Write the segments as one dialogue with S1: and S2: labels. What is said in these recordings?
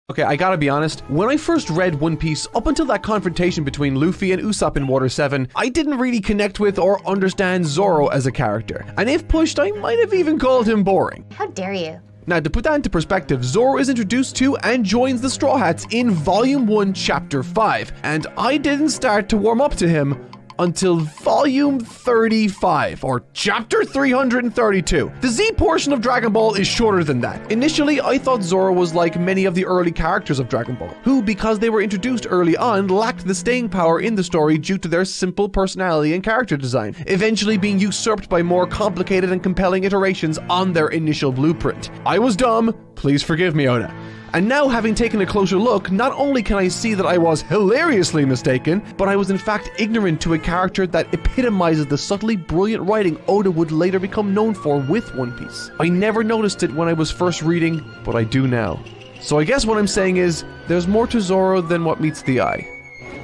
S1: Okay, I gotta be honest, when I first read One Piece, up until that confrontation between Luffy and Usopp in Water 7, I didn't really connect with or understand Zoro as a character. And if pushed, I might have even called him boring.
S2: How dare you?
S1: Now, to put that into perspective, Zoro is introduced to and joins the Straw Hats in Volume 1, Chapter 5, and I didn't start to warm up to him until Volume 35, or Chapter 332. The Z portion of Dragon Ball is shorter than that. Initially, I thought Zoro was like many of the early characters of Dragon Ball, who, because they were introduced early on, lacked the staying power in the story due to their simple personality and character design, eventually being usurped by more complicated and compelling iterations on their initial blueprint. I was dumb, please forgive me, Oda. And now, having taken a closer look, not only can I see that I was hilariously mistaken, but I was in fact ignorant to a character that epitomizes the subtly brilliant writing Oda would later become known for with One Piece. I never noticed it when I was first reading, but I do now. So I guess what I'm saying is, there's more to Zoro than what meets the eye.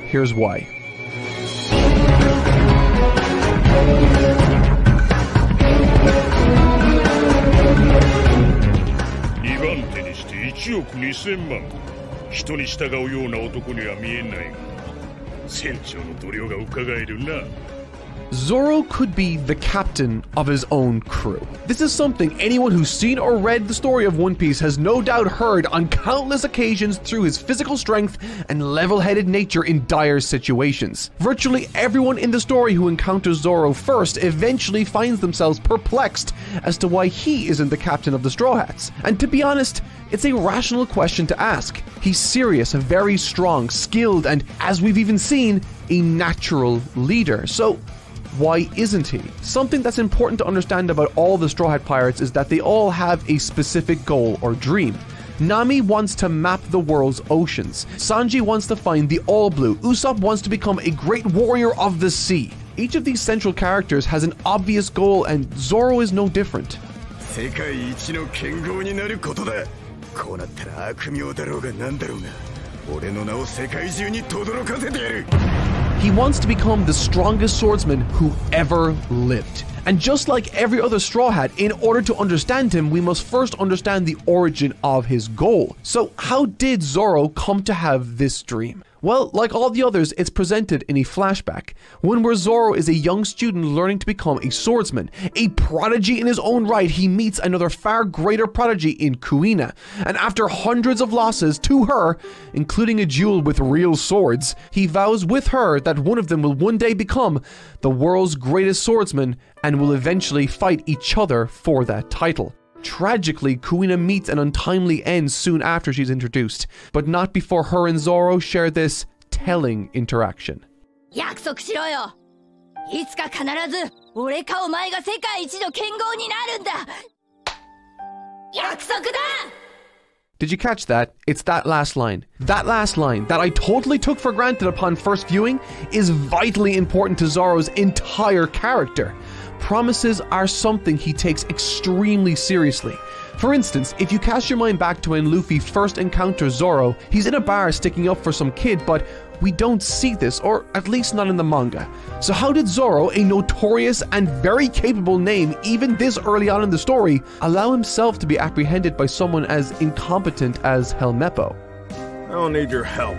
S1: Here's why. Zoro could be the captain of his own crew. This is something anyone who's seen or read the story of One Piece has no doubt heard on countless occasions through his physical strength and level-headed nature in dire situations. Virtually everyone in the story who encounters Zoro first eventually finds themselves perplexed as to why he isn't the captain of the Straw Hats. And to be honest, it's a rational question to ask. He's serious, very strong, skilled, and as we've even seen, a natural leader. So why isn't he? Something that's important to understand about all the Straw Hat Pirates is that they all have a specific goal or dream. Nami wants to map the world's oceans. Sanji wants to find the All Blue. Usopp wants to become a great warrior of the sea. Each of these central characters has an obvious goal, and Zoro is no different. He wants to become the strongest swordsman who ever lived. And just like every other Straw Hat, in order to understand him, we must first understand the origin of his goal. So how did Zoro come to have this dream? Well, like all the others, it's presented in a flashback, one where Zoro is a young student learning to become a swordsman. A prodigy in his own right, he meets another far greater prodigy in Kuina, and after hundreds of losses to her, including a duel with real swords, he vows with her that one of them will one day become the world's greatest swordsman and will eventually fight each other for that title. Tragically, Kuina meets an untimely end soon after she's introduced, but not before her and Zoro share this telling interaction. Did you catch that? It's that last line. That last line that I totally took for granted upon first viewing is vitally important to Zoro's entire character. Promises are something he takes extremely seriously. For instance, if you cast your mind back to when Luffy first encounters Zoro, he's in a bar sticking up for some kid, but we don't see this, or at least not in the manga. So how did Zoro, a notorious and very capable name even this early on in the story, allow himself to be apprehended by someone as incompetent as Helmeppo?
S3: I don't need your help.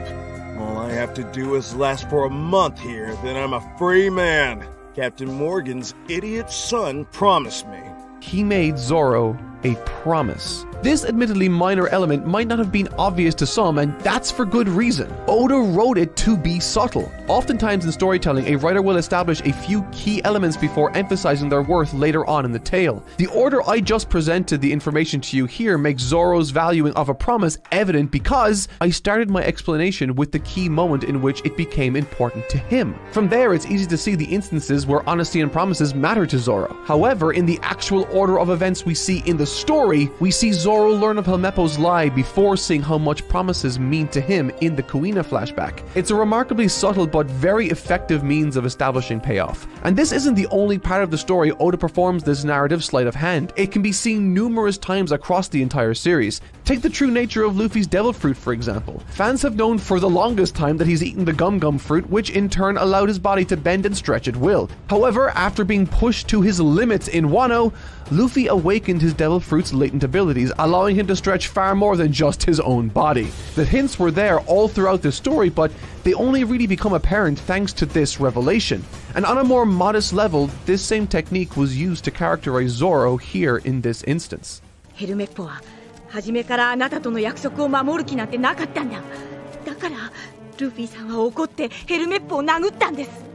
S3: All I have to do is last for a month here, then I'm a free man. Captain Morgan's idiot son promised me.
S1: He made Zoro a promise. This admittedly minor element might not have been obvious to some, and that's for good reason. Oda wrote it to be subtle. Oftentimes in storytelling, a writer will establish a few key elements before emphasizing their worth later on in the tale. The order I just presented the information to you here makes Zoro's valuing of a promise evident because I started my explanation with the key moment in which it became important to him. From there, it's easy to see the instances where honesty and promises matter to Zoro. However, in the actual order of events we see in the story, we see Zoro learn of Helmeppo's lie before seeing how much promises mean to him in the Kuina flashback. It's a remarkably subtle but very effective means of establishing payoff. And this isn't the only part of the story Oda performs this narrative sleight of hand. It can be seen numerous times across the entire series. Take the true nature of Luffy's devil fruit, for example. Fans have known for the longest time that he's eaten the gum-gum fruit, which in turn allowed his body to bend and stretch at will. However, after being pushed to his limits in Wano, Luffy awakened his devil fruit's latent abilities, allowing him to stretch far more than just his own body. The hints were there all throughout the story, but they only really become apparent thanks to this revelation. And on a more modest level, this same technique was used to characterize Zoro here in this instance.
S2: ヘルメッポは初めからあなたとの約束を守る気なんてなかったんだ。だからルフィさんは怒ってヘルメッポを殴ったんです。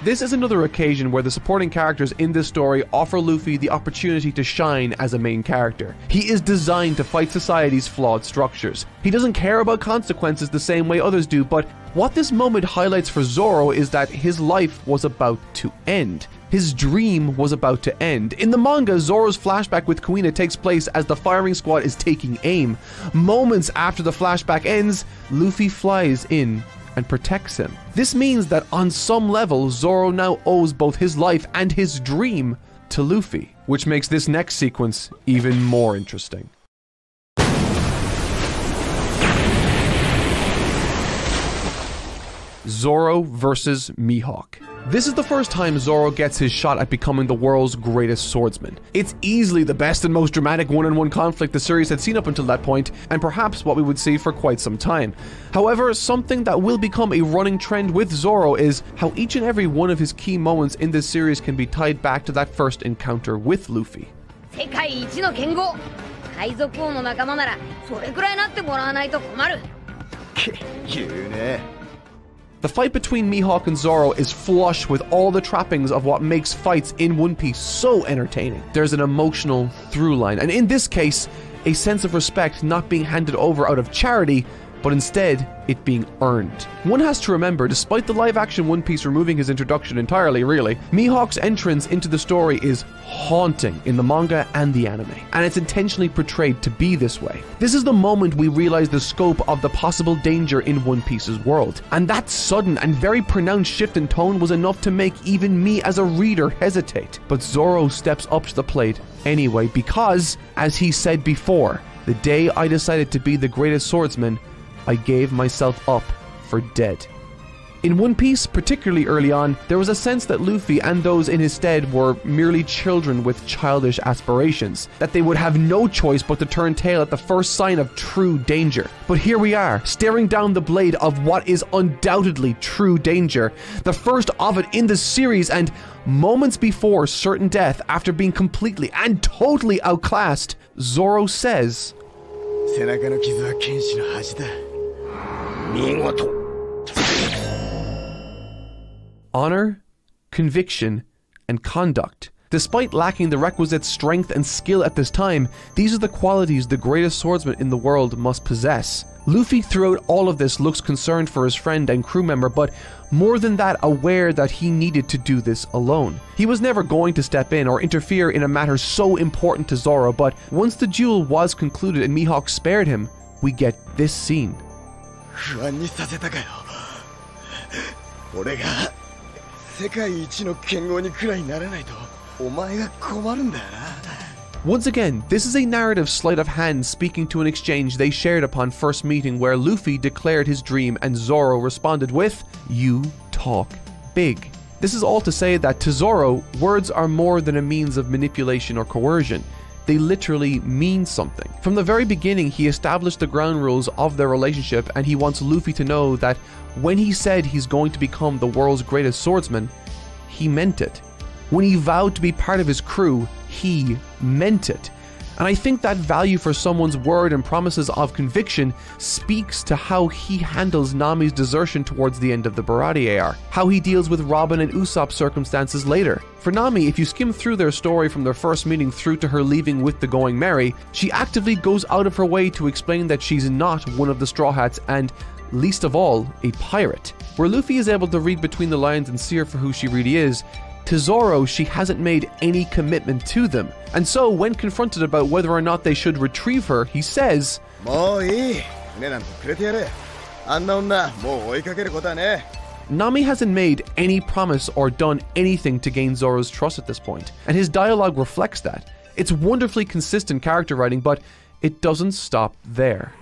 S1: This is another occasion where the supporting characters in this story offer Luffy the opportunity to shine as a main character. He is designed to fight society's flawed structures. He doesn't care about consequences the same way others do, but what this moment highlights for Zoro is that his life was about to end. His dream was about to end. In the manga, Zoro's flashback with Kuina takes place as the firing squad is taking aim. Moments after the flashback ends, Luffy flies in and protects him. This means that on some level, Zoro now owes both his life and his dream to Luffy, which makes this next sequence even more interesting. Zoro versus Mihawk. This is the first time Zoro gets his shot at becoming the world's greatest swordsman. It's easily the best and most dramatic one-on-one conflict the series had seen up until that point, and perhaps what we would see for quite some time. However, something that will become a running trend with Zoro is how each and every one of his key moments in this series can be tied back to that first encounter with Luffy.
S4: 世界一の剣豪海賊王の仲間ならそれくらいなってもらわないと困る言うね
S1: The fight between Mihawk and Zoro is flush with all the trappings of what makes fights in One Piece so entertaining. There's an emotional through line, and in this case, a sense of respect not being handed over out of charity, but instead it being earned. One has to remember, despite the live-action One Piece removing his introduction entirely, really, Mihawk's entrance into the story is haunting in the manga and the anime, and it's intentionally portrayed to be this way. This is the moment we realize the scope of the possible danger in One Piece's world, and that sudden and very pronounced shift in tone was enough to make even me as a reader hesitate. But Zoro steps up to the plate anyway, because, as he said before, the day I decided to be the greatest swordsman, I gave myself up for dead. In One Piece, particularly early on, there was a sense that Luffy and those in his stead were merely children with childish aspirations, that they would have no choice but to turn tail at the first sign of true danger. But here we are, staring down the blade of what is undoubtedly true danger, the first of it in the series, and moments before certain death, after being completely and totally outclassed, Zoro says, 背中の傷は剣士の恥だ。見事。Honor, conviction, and conduct. Despite lacking the requisite strength and skill at this time, these are the qualities the greatest swordsman in the world must possess. Luffy throughout all of this looks concerned for his friend and crew member, but more than that, aware that he needed to do this alone. He was never going to step in or interfere in a matter so important to Zoro, but once the duel was concluded and Mihawk spared him, we get this scene. Once again, this is a narrative sleight of hand speaking to an exchange they shared upon first meeting, where Luffy declared his dream and Zoro responded with, "You talk big." This is all to say that to Zoro, words are more than a means of manipulation or coercion. They literally mean something. From the very beginning, he established the ground rules of their relationship, and he wants Luffy to know that when he said he's going to become the world's greatest swordsman, he meant it. When he vowed to be part of his crew, he meant it. And I think that value for someone's word and promises of conviction speaks to how he handles Nami's desertion towards the end of the Baratie arc, how he deals with Robin and Usopp's circumstances later. For Nami, if you skim through their story from their first meeting through to her leaving with the Going Merry, she actively goes out of her way to explain that she's not one of the Straw Hats and, least of all, a pirate. Where Luffy is able to read between the lines and see her for who she really is, to Zoro, she hasn't made any commitment to them. And so, when confronted about whether or not they should retrieve her, he says, Nami hasn't made any promise or done anything to gain Zoro's trust at this point, and his dialogue reflects that. It's wonderfully consistent character writing, but it doesn't stop there.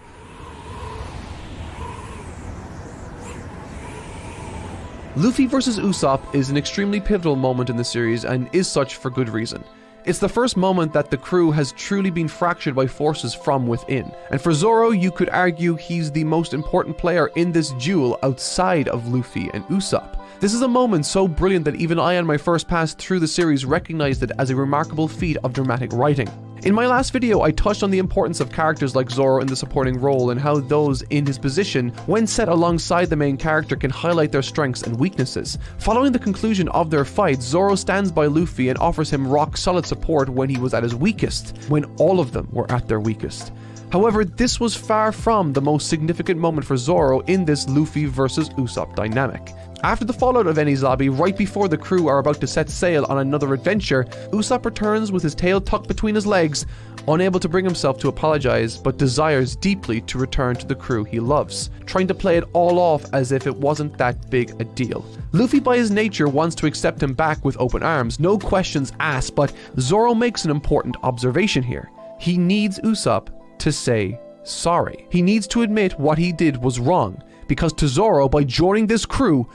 S1: Luffy vs. Usopp is an extremely pivotal moment in the series and is such for good reason. It's the first moment that the crew has truly been fractured by forces from within. And for Zoro, you could argue he's the most important player in this duel outside of Luffy and Usopp. This is a moment so brilliant that even I, on my first pass through the series, recognized it as a remarkable feat of dramatic writing. In my last video, I touched on the importance of characters like Zoro in the supporting role and how those in his position, when set alongside the main character, can highlight their strengths and weaknesses. Following the conclusion of their fight, Zoro stands by Luffy and offers him rock-solid support when he was at his weakest, when all of them were at their weakest. However, this was far from the most significant moment for Zoro in this Luffy versus Usopp dynamic. After the fallout of Enies Lobby, right before the crew are about to set sail on another adventure, Usopp returns with his tail tucked between his legs, unable to bring himself to apologize, but desires deeply to return to the crew he loves, trying to play it all off as if it wasn't that big a deal. Luffy by his nature wants to accept him back with open arms, no questions asked, but Zoro makes an important observation here. He needs Usopp to say sorry. He needs to admit what he did was wrong, because to Zoro, by joining this crew,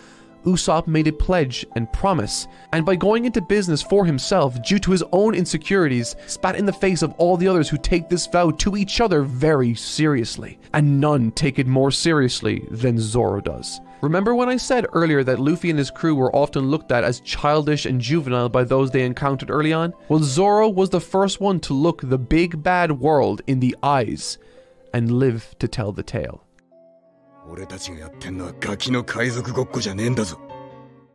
S1: Usopp made a pledge and promise, and by going into business for himself due to his own insecurities, spat in the face of all the others who take this vow to each other very seriously. And none take it more seriously than Zoro does. Remember when I said earlier that Luffy and his crew were often looked at as childish and juvenile by those they encountered early on? Well, Zoro was the first one to look the big bad world in the eyes and live to tell the tale.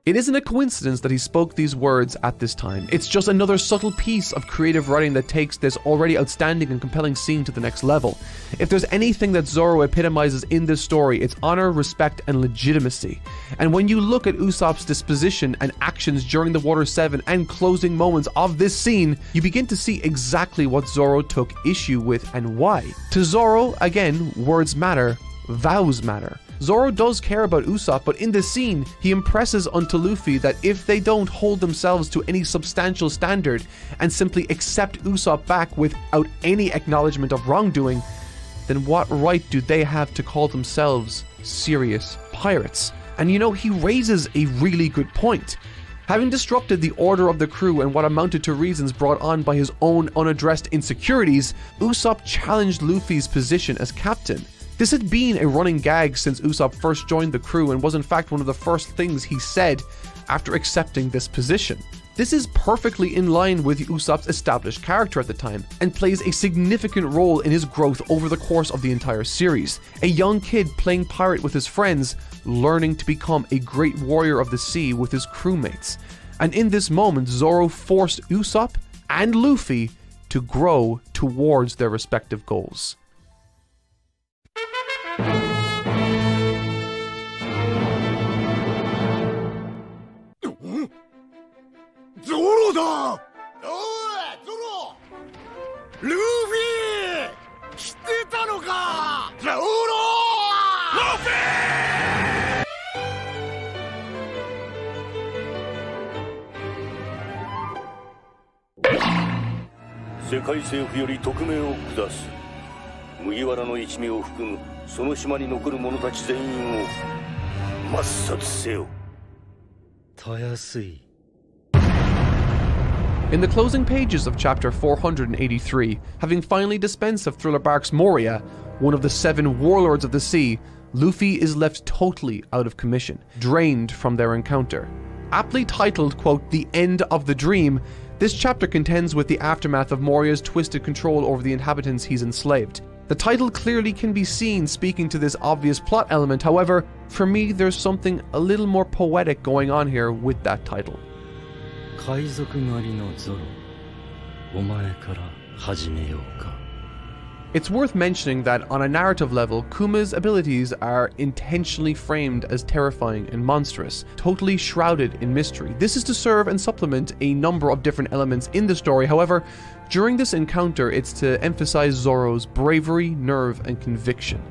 S1: It isn't a coincidence that he spoke these words at this time. It's just another subtle piece of creative writing that takes this already outstanding and compelling scene to the next level. If there's anything that Zoro epitomizes in this story, it's honor, respect, and legitimacy. And when you look at Usopp's disposition and actions during the Water 7 and closing moments of this scene, you begin to see exactly what Zoro took issue with and why. To Zoro, again, words matter, vows matter. Zoro does care about Usopp, but in this scene, he impresses onto Luffy that if they don't hold themselves to any substantial standard and simply accept Usopp back without any acknowledgement of wrongdoing, then what right do they have to call themselves serious pirates? And you know, he raises a really good point. Having disrupted the order of the crew and what amounted to reasons brought on by his own unaddressed insecurities, Usopp challenged Luffy's position as captain. This had been a running gag since Usopp first joined the crew and was in fact one of the first things he said after accepting this position. This is perfectly in line with Usopp's established character at the time and plays a significant role in his growth over the course of the entire series. A young kid playing pirate with his friends, learning to become a great warrior of the sea with his crewmates. And in this moment, Zoro forced Usopp and Luffy to grow towards their respective goals.
S3: Zoro da! Zoro! Luffy! 来てたのか! Zoro! Luffy!
S5: 世界政府より特命を下す。麦わらの一味を含むその島に残る者たち全員を抹殺せよ。たやすい。
S1: In the closing pages of chapter 483, having finally dispensed of Thriller Bark's Moria, one of the 7 warlords of the sea, Luffy is left totally out of commission, drained from their encounter. Aptly titled, quote, The End of the Dream, this chapter contends with the aftermath of Moria's twisted control over the inhabitants he's enslaved. The title clearly can be seen speaking to this obvious plot element, however, for me there's something a little more poetic going on here with that title. It's worth mentioning that on a narrative level, Kuma's abilities are intentionally framed as terrifying and monstrous, totally shrouded in mystery. This is to serve and supplement a number of different elements in the story. However, during this encounter, it's to emphasize Zoro's bravery, nerve, and conviction.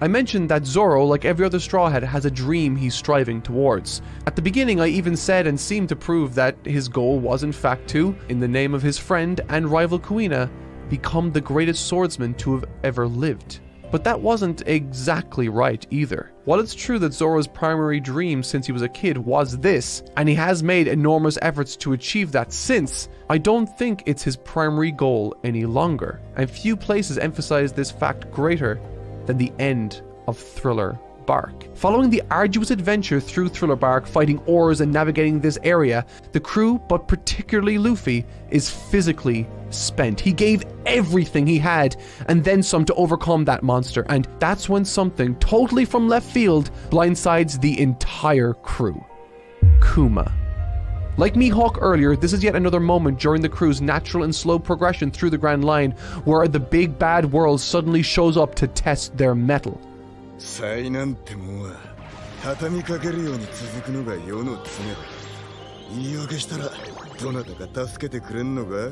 S1: I mentioned that Zoro, like every other Straw Hat, has a dream he's striving towards. At the beginning, I even said and seemed to prove that his goal was in fact to, in the name of his friend and rival Kuina, become the greatest swordsman to have ever lived. But that wasn't exactly right either. While it's true that Zoro's primary dream since he was a kid was this, and he has made enormous efforts to achieve that since, I don't think it's his primary goal any longer. And few places emphasize this fact greater than the end of Thriller Bark. Following the arduous adventure through Thriller Bark, fighting ores and navigating this area, the crew, but particularly Luffy, is physically spent. He gave everything he had and then some to overcome that monster, and that's when something totally from left field blindsides the entire crew. Kuma. Like Mihawk earlier, this is yet another moment during the crew's natural and slow progression through the Grand Line where the big bad world suddenly shows up to test their mettle.
S6: 災難ってもんは畳みかけるように続くのが世の常だ。言い訳したらどなたか助けてくれんのか?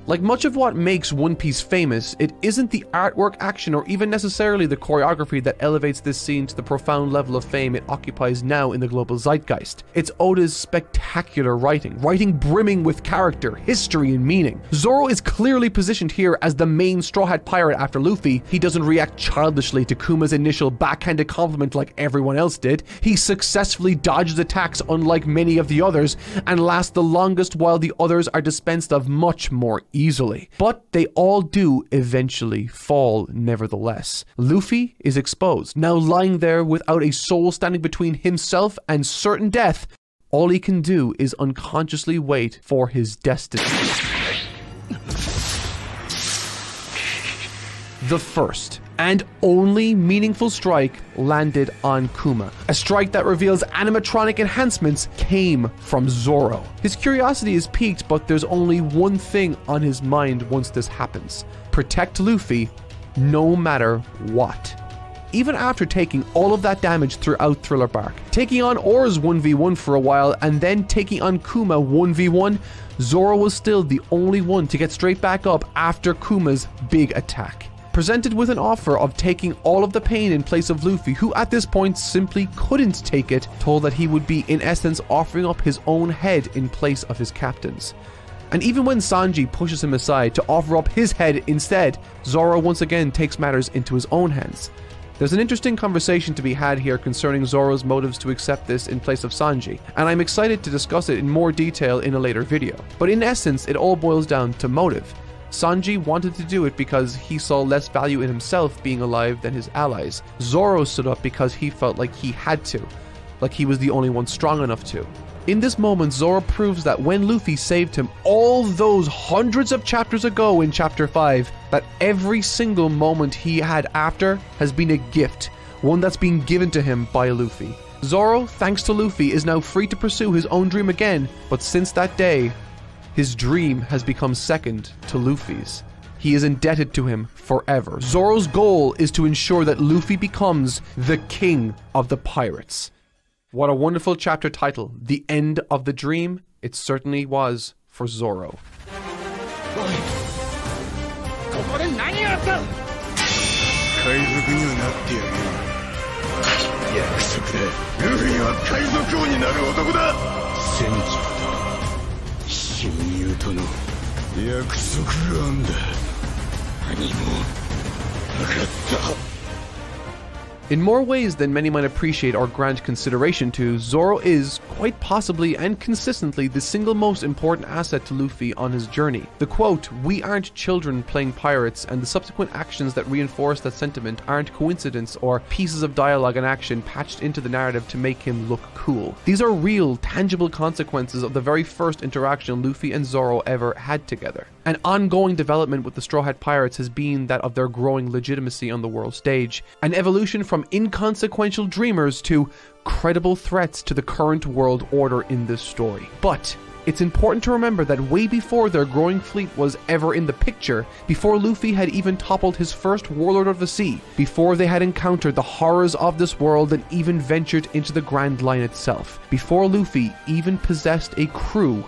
S1: Like much of what makes One Piece famous, it isn't the artwork, action, or even necessarily the choreography that elevates this scene to the profound level of fame it occupies now in the global zeitgeist. It's Oda's spectacular writing brimming with character, history, and meaning. Zoro is clearly positioned here as the main Straw Hat pirate after Luffy. He doesn't react childishly to Kuma's initial backhanded compliment like everyone else did. He successfully dodges attacks unlike many of the others, and lasts the longest while the others are dispensed of much more easily. But they all do eventually fall nevertheless. Luffy is exposed, now lying there without a soul standing between himself and certain death. All he can do is unconsciously wait for his destiny. The first and only meaningful strike landed on Kuma. A strike that reveals animatronic enhancements came from Zoro. His curiosity is piqued, but there's only one thing on his mind once this happens. Protect Luffy, no matter what. Even after taking all of that damage throughout Thriller Bark, taking on Oars 1v1 for a while, and then taking on Kuma 1v1, Zoro was still the only one to get straight back up after Kuma's big attack. Presented with an offer of taking all of the pain in place of Luffy, who at this point simply couldn't take it, told that he would be in essence offering up his own head in place of his captain's. And even when Sanji pushes him aside to offer up his head instead, Zoro once again takes matters into his own hands. There's an interesting conversation to be had here concerning Zoro's motives to accept this in place of Sanji, and I'm excited to discuss it in more detail in a later video. But in essence, it all boils down to motive. Sanji wanted to do it because he saw less value in himself being alive than his allies. Zoro stood up because he felt like he had to, like he was the only one strong enough to. In this moment, Zoro proves that when Luffy saved him all those hundreds of chapters ago in Chapter 5, that every single moment he had after has been a gift, one that's been given to him by Luffy. Zoro, thanks to Luffy, is now free to pursue his own dream again, but since that day, his dream has become second to Luffy's. He is indebted to him forever. Zoro's goal is to ensure that Luffy becomes the king of the pirates. What a wonderful chapter title. The end of the dream. It certainly was for Zoro. In more ways than many might appreciate or grant consideration to, Zoro is, quite possibly and consistently, the single most important asset to Luffy on his journey. The quote, "We aren't children playing pirates," and the subsequent actions that reinforce that sentiment aren't coincidence or pieces of dialogue and action patched into the narrative to make him look cool. These are real, tangible consequences of the very first interaction Luffy and Zoro ever had together. An ongoing development with the Straw Hat Pirates has been that of their growing legitimacy on the world stage, an evolution from inconsequential dreamers to credible threats to the current world order in this story. But it's important to remember that way before their growing fleet was ever in the picture, before Luffy had even toppled his first warlord of the sea, before they had encountered the horrors of this world and even ventured into the Grand Line itself, before Luffy even possessed a crew,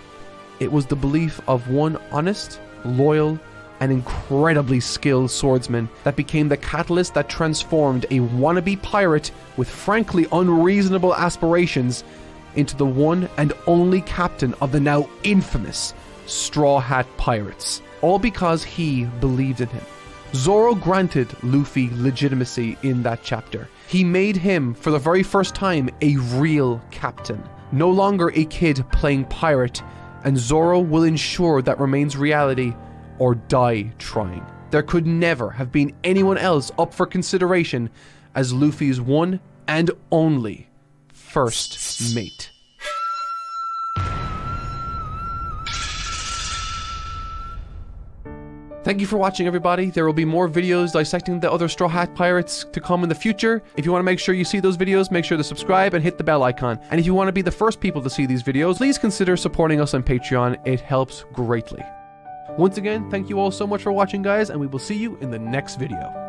S1: it was the belief of one honest, loyal, and incredibly skilled swordsman that became the catalyst that transformed a wannabe pirate with frankly unreasonable aspirations into the one and only captain of the now infamous Straw Hat Pirates. All because he believed in him. Zoro granted Luffy legitimacy in that chapter. He made him, for the very first time, a real captain. No longer a kid playing pirate, and Zoro will ensure that remains reality or die trying. There could never have been anyone else up for consideration as Luffy's one and only first mate. Thank you for watching, everybody. There will be more videos dissecting the other Straw Hat Pirates to come in the future. If you want to make sure you see those videos, make sure to subscribe and hit the bell icon. And if you want to be the first people to see these videos, please consider supporting us on Patreon. It helps greatly. Once again, thank you all so much for watching, guys, and we will see you in the next video.